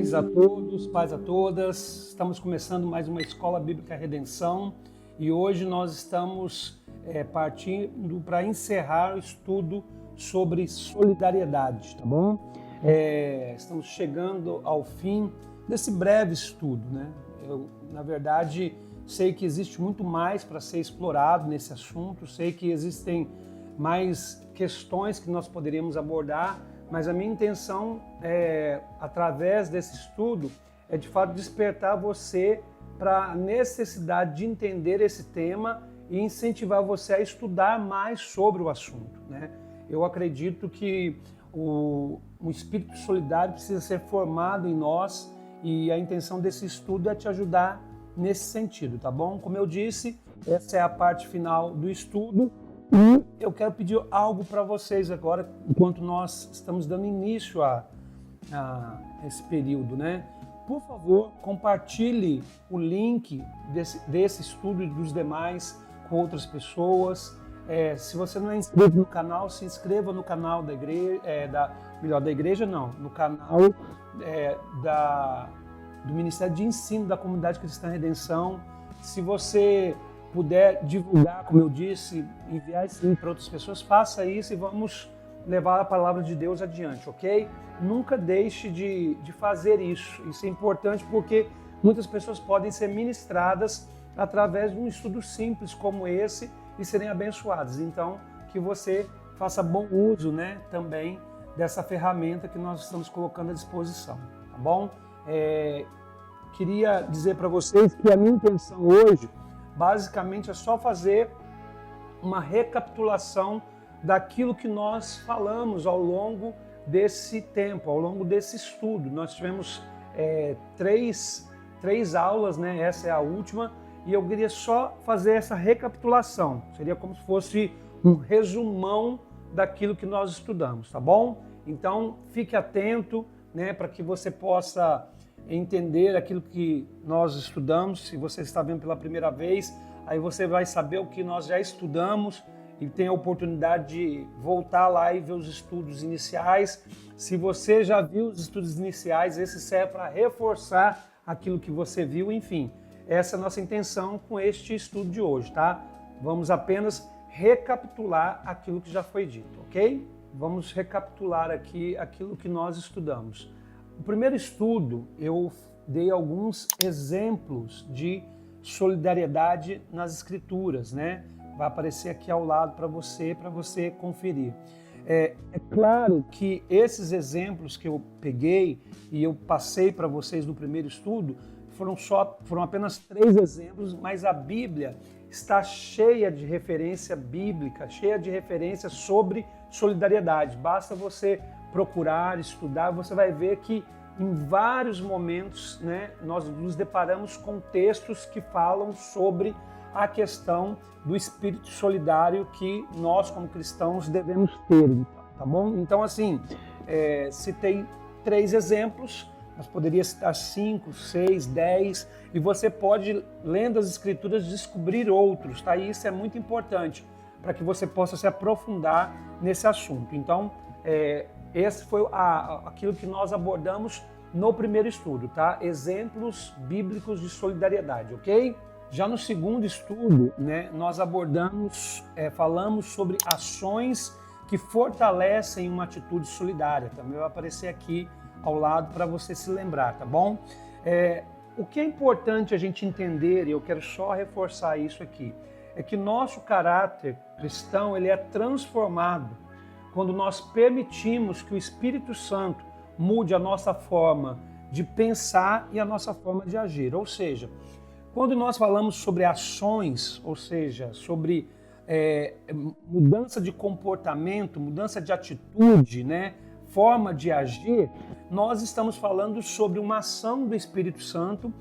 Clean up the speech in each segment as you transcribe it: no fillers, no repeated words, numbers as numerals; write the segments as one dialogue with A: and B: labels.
A: Paz a todos, paz a todas. Estamos começando mais uma Escola Bíblica Redenção e hoje nós estamos partindo para encerrar o estudo sobre solidariedade, tá bom? Estamos chegando ao fim desse breve estudo, né? Eu, na verdade, sei que existe muito mais para ser explorado nesse assunto, sei que existem mais questões que nós poderíamos abordar, mas a minha intenção, através desse estudo, é de fato despertar você para a necessidade de entender esse tema e incentivar você a estudar mais sobre o assunto, né? Eu acredito que o espírito solidário precisa ser formado em nós e a intenção desse estudo é te ajudar nesse sentido, tá bom? Como eu disse, essa é a parte final do estudo. E eu quero pedir algo para vocês agora, enquanto nós estamos dando início a esse período, né? Por favor, compartilhe o link desse estudo e dos demais com outras pessoas. Se você não é inscrito no canal, se inscreva no canal da igreja, no canal do Ministério de Ensino da Comunidade Cristã Redenção. Se você puder divulgar, como eu disse, enviar esse link para outras pessoas, faça isso e vamos levar a palavra de Deus adiante, ok? Nunca deixe de fazer isso. Isso é importante porque muitas pessoas podem ser ministradas através de um estudo simples como esse e serem abençoadas. Então, que você faça bom uso, né, também dessa ferramenta que nós estamos colocando à disposição, tá bom? Queria dizer para vocês que a minha intenção hoje basicamente é só fazer uma recapitulação daquilo que nós falamos ao longo desse tempo, ao longo desse estudo. Nós tivemos três aulas, né? Essa é a última, e eu queria só fazer essa recapitulação. Seria como se fosse um resumão daquilo que nós estudamos, tá bom? Então, fique atento, né, para que você possa entender aquilo que nós estudamos. Se você está vendo pela primeira vez, aí você vai saber o que nós já estudamos e tem a oportunidade de voltar lá e ver os estudos iniciais. Se você já viu os estudos iniciais, esse serve para reforçar aquilo que você viu. Enfim, essa é a nossa intenção com este estudo de hoje, tá? Vamos apenas recapitular aquilo que já foi dito, ok? Vamos recapitular aqui aquilo que nós estudamos. No primeiro estudo, eu dei alguns exemplos de solidariedade nas Escrituras, né? Vai aparecer aqui ao lado para você conferir. É claro que esses exemplos que eu peguei e eu passei para vocês no primeiro estudo foram apenas 3 exemplos, mas a Bíblia está cheia de referência bíblica, cheia de referências sobre solidariedade. Basta você procurar, estudar, você vai ver que em vários momentos, né, nós nos deparamos com textos que falam sobre a questão do espírito solidário que nós, como cristãos, devemos ter, tá bom? Então, assim, citei 3 exemplos, mas poderia citar 5, 6, 10, e você pode, lendo as Escrituras, descobrir outros, tá? E isso é muito importante para que você possa se aprofundar nesse assunto. Então, esse foi aquilo que nós abordamos no primeiro estudo, tá? Exemplos bíblicos de solidariedade, ok? Já no segundo estudo, né, nós falamos sobre ações que fortalecem uma atitude solidária. Também vai aparecer aqui ao lado para você se lembrar, tá bom? O que é importante a gente entender, e eu quero só reforçar isso aqui, é que nosso caráter cristão ele é transformado quando nós permitimos que o Espírito Santo mude a nossa forma de pensar e a nossa forma de agir. Ou seja, quando nós falamos sobre ações, ou seja, sobre mudança de comportamento, mudança de atitude, né, forma de agir, nós estamos falando sobre uma ação do Espírito Santo,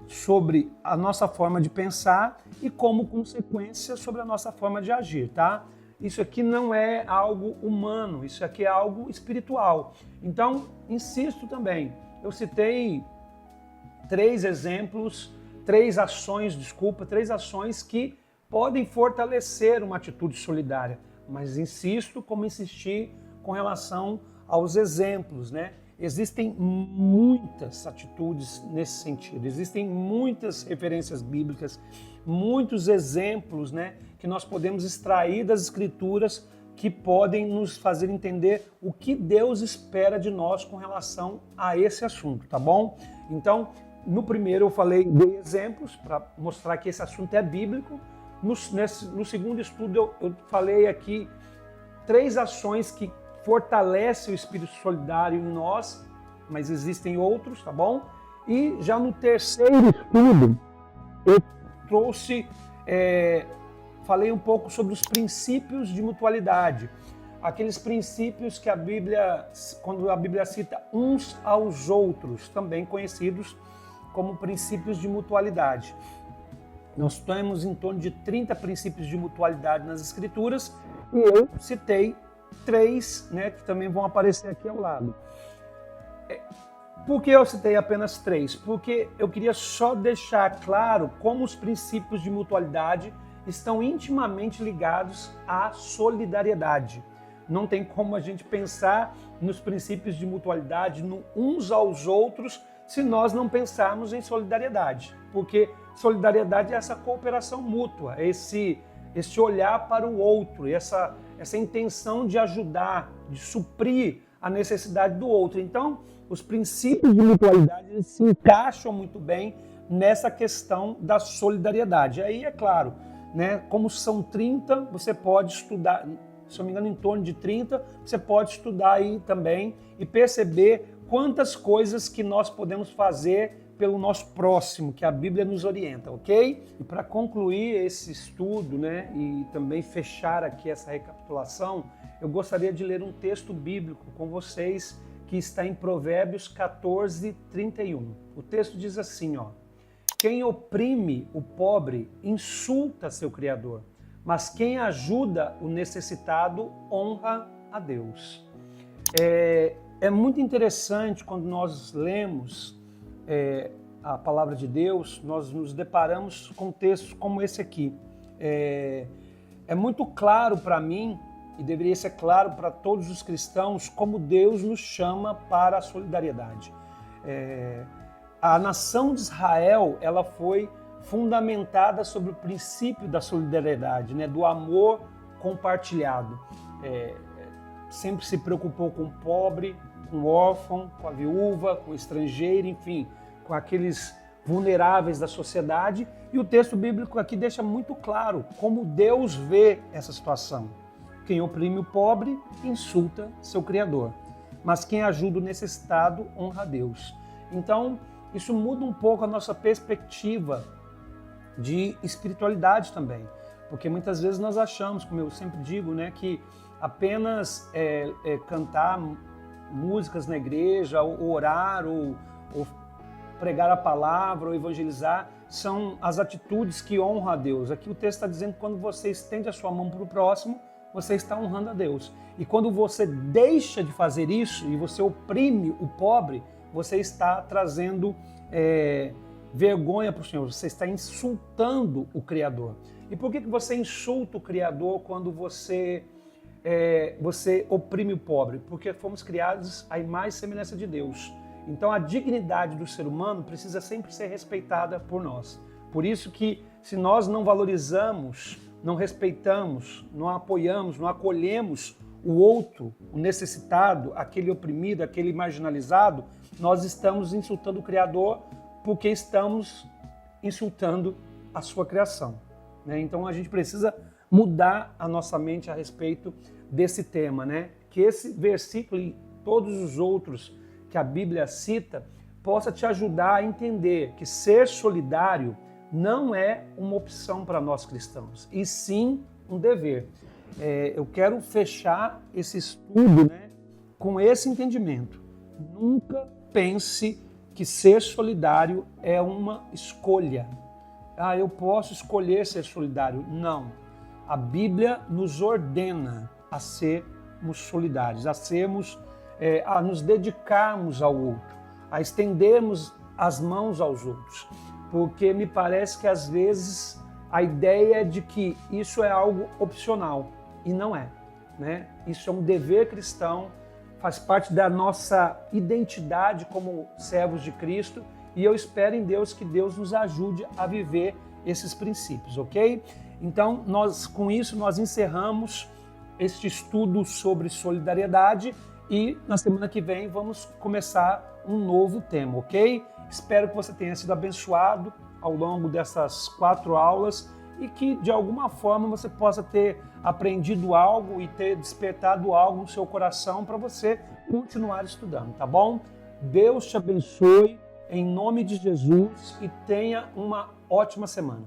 A: sobre a nossa forma de pensar e, como consequência, sobre a nossa forma de agir, tá? Isso aqui não é algo humano, isso aqui é algo espiritual. Então, insisto também, eu citei 3 ações que podem fortalecer uma atitude solidária. Mas insisto, como insisti com relação aos exemplos, né? existem muitas atitudes nesse sentido, existem muitas referências bíblicas, muitos exemplos, né, que nós podemos extrair das Escrituras que podem nos fazer entender o que Deus espera de nós com relação a esse assunto, tá bom? Então, no primeiro eu dei exemplos para mostrar que esse assunto é bíblico. No segundo estudo eu falei aqui 3 ações que fortalecem o espírito solidário em nós, mas existem outros, tá bom? E já no terceiro estudo eu falei um pouco sobre os princípios de mutualidade. Aqueles princípios que quando a Bíblia cita uns aos outros, também conhecidos como princípios de mutualidade. Nós temos em torno de 30 princípios de mutualidade nas Escrituras e eu citei 3, né, que também vão aparecer aqui ao lado. Por que eu citei apenas 3? Porque eu queria só deixar claro como os princípios de mutualidade estão intimamente ligados à solidariedade. Não tem como a gente pensar nos princípios de mutualidade, no uns aos outros, se nós não pensarmos em solidariedade. Porque solidariedade é essa cooperação mútua, esse olhar para o outro, essa intenção de ajudar, de suprir a necessidade do outro. Então, os princípios de mutualidade eles se encaixam muito bem nessa questão da solidariedade. Aí, é claro, né, como são 30, você pode estudar, se eu não me engano, em torno de 30, você pode estudar aí também e perceber quantas coisas que nós podemos fazer pelo nosso próximo, que a Bíblia nos orienta, ok? E para concluir esse estudo, né, e também fechar aqui essa recapitulação, eu gostaria de ler um texto bíblico com vocês que está em Provérbios 14, 31. O texto diz assim, ó: quem oprime o pobre insulta seu Criador, mas quem ajuda o necessitado honra a Deus. É muito interessante quando nós lemos a palavra de Deus, nós nos deparamos com textos como esse aqui. É muito claro para mim, e deveria ser claro para todos os cristãos, como Deus nos chama para a solidariedade. A nação de Israel, ela foi fundamentada sobre o princípio da solidariedade, né, do amor compartilhado. Sempre se preocupou com o pobre, com o órfão, com a viúva, com o estrangeiro, enfim, com aqueles vulneráveis da sociedade. E o texto bíblico aqui deixa muito claro como Deus vê essa situação. Quem oprime o pobre insulta seu Criador, mas quem ajuda o necessitado honra a Deus. Então, isso muda um pouco a nossa perspectiva de espiritualidade também, porque muitas vezes nós achamos, como eu sempre digo, né, que apenas cantar músicas na igreja, ou orar, ou pregar a palavra, ou evangelizar, são as atitudes que honram a Deus. Aqui o texto está dizendo que quando você estende a sua mão para o próximo, você está honrando a Deus. E quando você deixa de fazer isso e você oprime o pobre, você está trazendo vergonha para o Senhor, você está insultando o Criador. E por que você insulta o Criador quando você oprime o pobre? Porque fomos criados à imagem e semelhança de Deus. Então a dignidade do ser humano precisa sempre ser respeitada por nós. Por isso que se nós não valorizamos, não respeitamos, não apoiamos, não acolhemos o outro, o necessitado, aquele oprimido, aquele marginalizado, nós estamos insultando o Criador porque estamos insultando a sua criação, né? Então a gente precisa mudar a nossa mente a respeito desse tema, né? Que esse versículo e todos os outros que a Bíblia cita possa te ajudar a entender que ser solidário não é uma opção para nós cristãos, e sim um dever. Eu quero fechar esse estudo, né, com esse entendimento. Nunca pense que ser solidário é uma escolha. Eu posso escolher ser solidário. Não. A Bíblia nos ordena a sermos solidários, a nos dedicarmos ao outro, a estendermos as mãos aos outros. Porque me parece que às vezes a ideia é de que isso é algo opcional, e não é, né? Isso é um dever cristão, faz parte da nossa identidade como servos de Cristo e eu espero em Deus que Deus nos ajude a viver esses princípios, ok? Então, com isso, nós encerramos este estudo sobre solidariedade e na semana que vem vamos começar um novo tema, ok? Espero que você tenha sido abençoado ao longo dessas 4 aulas e que de alguma forma você possa ter aprendido algo e ter despertado algo no seu coração para você continuar estudando, tá bom? Deus te abençoe em nome de Jesus e tenha uma ótima semana.